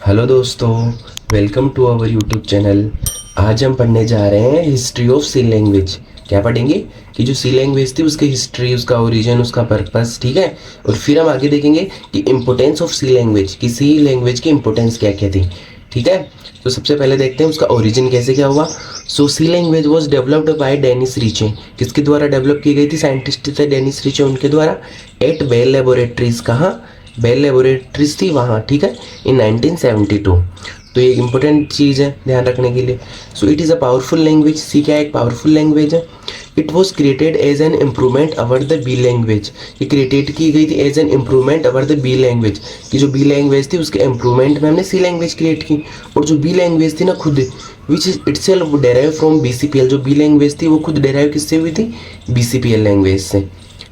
Hello दोस्तों, welcome to our YouTube channel. आज हम पढ़ने जा रहे हैं हिस्ट्री ऑफ सी लैंग्वेज। क्या पढ़ेंगे कि जो सी लैंग्वेज थी उसकी हिस्ट्री, उसका ओरिजिन, उसका पर्पस, ठीक है। और फिर हम आगे देखेंगे कि इम्पोर्टेंस ऑफ सी लैंग्वेज, कि सी लैंग्वेज की इम्पोर्टेंस क्या क्या थी, ठीक है। तो सबसे पहले देखते हैं उसका ओरिजिन कैसे क्या हुआ। So C language was developed by Dennis Ritchie. किसके द्वारा डेवलप की गई थी? साइंटिस्ट थे डेनिस रीचे, उनके द्वारा। एट बेल लेबोरेटरीज, कहाँ? बेल लेबोरेटरीज थी वहाँ, ठीक है, इन 1972। तो ये इंपॉर्टेंट चीज़ है ध्यान रखने के लिए। So it is a powerful language. C क्या है? एक पावरफुल लैंग्वेज है। It was created as an improvement over the B language. ये क्रिएटेड की गई थी as an improvement over the B language, कि जो बी लैंग्वेज थी उसके इम्प्रूवमेंट में हमने सी लैंग्वेज क्रिएट की। और जो बी लैंग्वेज थी ना खुद, which is it self derive from BCPL, जो बी लैंग्वेज थी वो खुद डेराइव किससे हुई थी? BCPL लैंग्वेज से,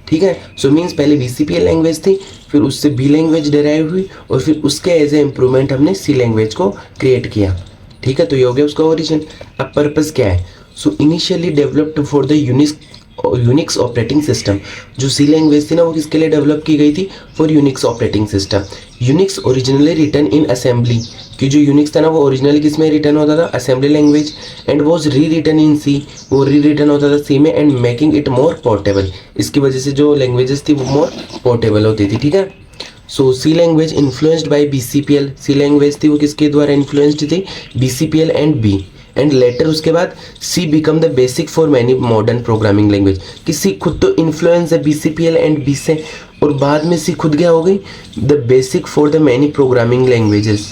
ठीक है। सो मीन्स पहले BCPL लैंग्वेज थी, फिर उससे बी लैंग्वेज डेराइव हुई, और फिर उसके एज ए इम्प्रूवमेंट हमने सी लैंग्वेज को क्रिएट किया, ठीक है। तो ये हो गया उसका ओरिजिन। अब पर्पस क्या है? So initially developed for the Unix operating system. जो सी लैंग्वेज थी ना वो किसके लिए डेवलप की गई थी? For Unix operating system. Unix originally written in assembly, कि जो यूनिक्स था ना वो ओरिजिनली किस में रिटर्न होता था? Assembly language. एंड वॉज री रिटन इन सी, वो री रिटन होता था सी में। And making it more portable, इसकी वजह से जो लैंग्वेजेस थी वो मोर पोर्टेबल होती थी, ठीक है। So C language influenced by BCPL, C language थी वो किसके द्वारा इन्फ्लुएंस्ड थी? BCPL and B. And later उसके बाद C become the basic for many modern programming language, कि सी खुद तो इन्फ्लुएंस है BCPL एंड बी से, और बाद में सी खुद क्या हो गई? The basic for the many programming languages,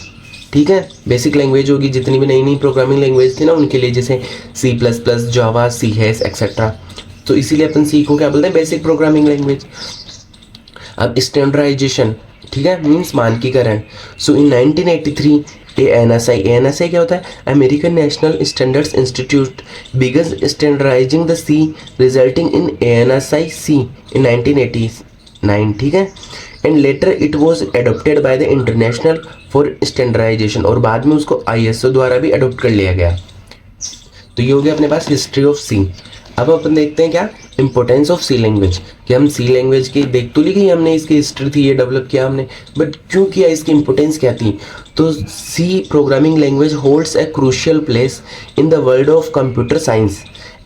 ठीक है। बेसिक लैंग्वेज होगी जितनी भी नई नई प्रोग्रामिंग लैंग्वेज थी ना उनके लिए, जैसे C++, जावा, C#, एक्सेट्रा। तो इसीलिए अपन सी को क्या बोलते हैं? Basic programming language. अब स्टैंडर्डाइजेशन, ठीक है, मीन्स मानकीकरण। सो इन 1983 ANSI क्या होता है? American National Standards Institute began standardizing the C, resulting in ANSI C in 1989, ठीक है। And later it was adopted by the international for standardization, और बाद में उसको ISO द्वारा भी अडोप्ट कर लिया गया। तो ये हो गया अपने पास हिस्ट्री ऑफ सी। अब अपन देखते हैं क्या इंपॉर्टेंस ऑफ सी लैंग्वेज, कि हम सी लैंग्वेज की देख तो ली गई हमने, इसकी हिस्ट्री थी, ये डेवलप किया हमने, बट क्यों किया, इसकी इंपॉर्टेंस क्या थी? तो C programming language holds a crucial place in the world of computer science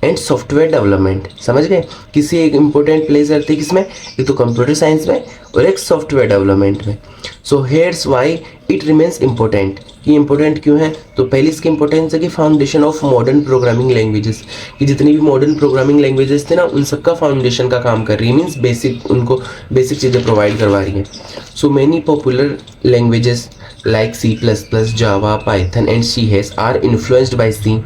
and software development. समझ गए? किसी एक इंपॉर्टेंट प्लेस रहती है किसमें? एक तो कंप्यूटर साइंस में और एक सॉफ्टवेयर डेवलपमेंट में। So here's why it remains important. कि इंपॉर्टेंट क्यों है? तो पहली इसकी इंपॉर्टेंस है कि foundation of modern programming languages, कि जितनी भी मॉडर्न प्रोग्रामिंग लैंग्वेजेस थे ना उन सबका फाउंडेशन का काम कर रही है, मीन्स बेसिक, उनको बेसिक चीज़ें प्रोवाइड करवा रही है। So many popular languages like C++, Java, Python and C# are influenced by C.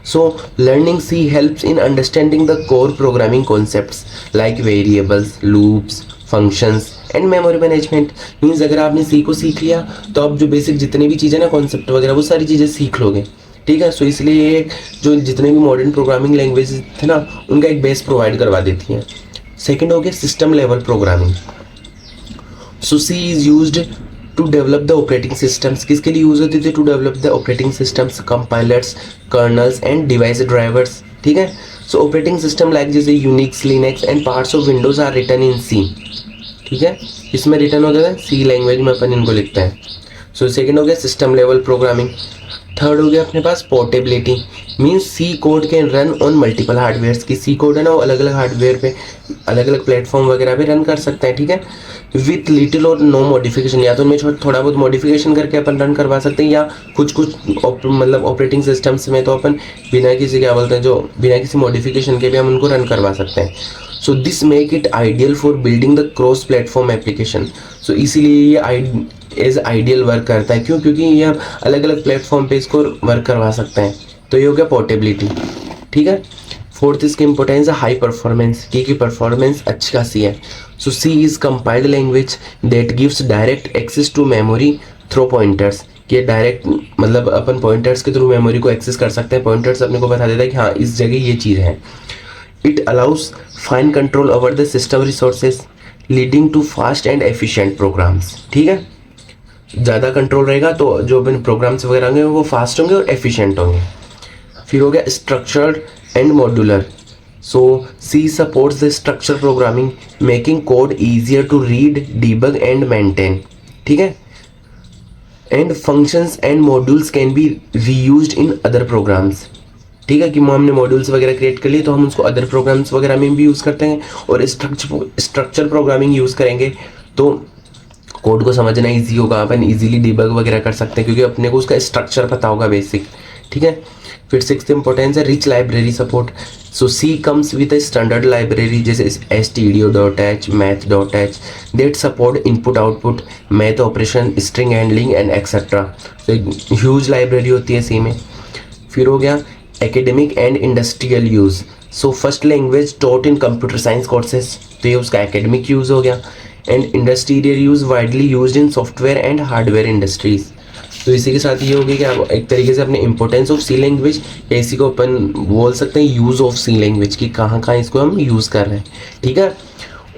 So learning C helps in understanding the core programming concepts like variables, loops, functions and memory management. Means अगर आपने C को सीख लिया तो आप जो basic जितनी भी चीज़ें ना कॉन्सेप्ट वगैरह वो सारी चीज़ें सीख लोगे, ठीक है। सो इसलिए ये जो जितने भी मॉडर्न प्रोग्रामिंग लैंग्वेज थे ना उनका एक बेस प्रोवाइड करवा देती हैं। सेकेंड हो गया system level programming. So C is used to develop the operating systems. किसके लिए यूज होती थी? To develop the operating systems, compilers, kernels and device drivers, ठीक है। सो ऑपरेटिंग सिस्टम लाइक जैसे Unix, Linux and parts of Windows are written in C, ठीक है। इसमें रिटर्न होता है सी लैंग्वेज में, अपन इनको लिखते हैं। सो सेकेंड हो गया सिस्टम लेवल प्रोग्रामिंग। थर्ड हो गया अपने पास portability, means C code can run on multiple hardware. की सी कोड है ना वो अलग अलग हार्डवेयर पे, अलग अलग प्लेटफॉर्म वगैरह पे रन कर सकते हैं, ठीक है। विथ लिटिल और नो मॉडिफिकेशन, या तो उनमें थोड़ा बहुत मॉडिफिकेशन करके अपन रन करवा सकते हैं, या कुछ मतलब ऑपरेटिंग सिस्टम्स में तो अपन बिना किसी क्या बोलते हैं, जो बिना किसी मॉडिफिकेशन के भी हम उनको रन करवा सकते हैं। So this make it ideal for building the cross platform application. सो इसीलिए ये एज आइडियल वर्क करता है। क्यों? क्योंकि ये हम अलग अलग प्लेटफॉर्म पे इसको वर्क करवा सकते हैं। तो ये हो गया पोर्टेबिलिटी, ठीक है। फोर्थ इसकी इंपॉर्टेंस है हाई परफॉर्मेंस, की परफॉर्मेंस अच्छी खासी है। So C is compiled language that gives direct access to memory through pointers. ये डायरेक्ट मतलब अपन पॉइंटर्स के थ्रू मेमोरी को एक्सेस कर सकते हैं। पॉइंटर्स अपने को बता देता है कि हाँ इस जगह ये चीज़ है। It allows fine control over the system resources leading to fast and efficient programs, ठीक है। ज़्यादा कंट्रोल रहेगा तो जो अपन प्रोग्राम्स वगैरह होंगे वो फास्ट होंगे और एफिशिएंट होंगे। फिर हो गया structured and modular. So C supports the structure programming making code easier to read, debug and maintain, ठीक है। And functions and modules can be reused in other programs. ठीक है, कि हमने मॉड्यूल्स वगैरह क्रिएट कर लिए तो हम उसको अदर प्रोग्राम्स वगैरह में भी यूज़ करते हैं। और स्ट्रक्चर प्रोग्रामिंग यूज़ करेंगे तो कोड को समझना ईजी होगा, अपन इजीली डिबग वगैरह कर सकते हैं क्योंकि अपने को उसका स्ट्रक्चर पता होगा बेसिक। ठीक है, फिर सिक्स्थ इंपॉर्टेंस है rich library support. So C comes with a standard library जैसे stdio.h, math.h that support input output, math operation, string handling and etcetera. तो एक ह्यूज लाइब्रेरी होती है सी में। फिर हो गया academic and industrial use. So first language taught in computer science courses, तो ये उसका एकेडमिक यूज़ हो गया। And industrial use widely used in software and hardware industries. तो इसी के साथ ये हो गया कि आप एक तरीके से अपने इंपॉर्टेंस ऑफ सी लैंग्वेज, इसी को अपन बोल सकते हैं यूज़ ऑफ सी लैंग्वेज की कहाँ कहाँ इसको हम यूज़ कर रहे हैं। ठीक है,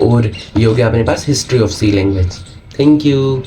और ये हो गया अपने पास history of C language. Thank you.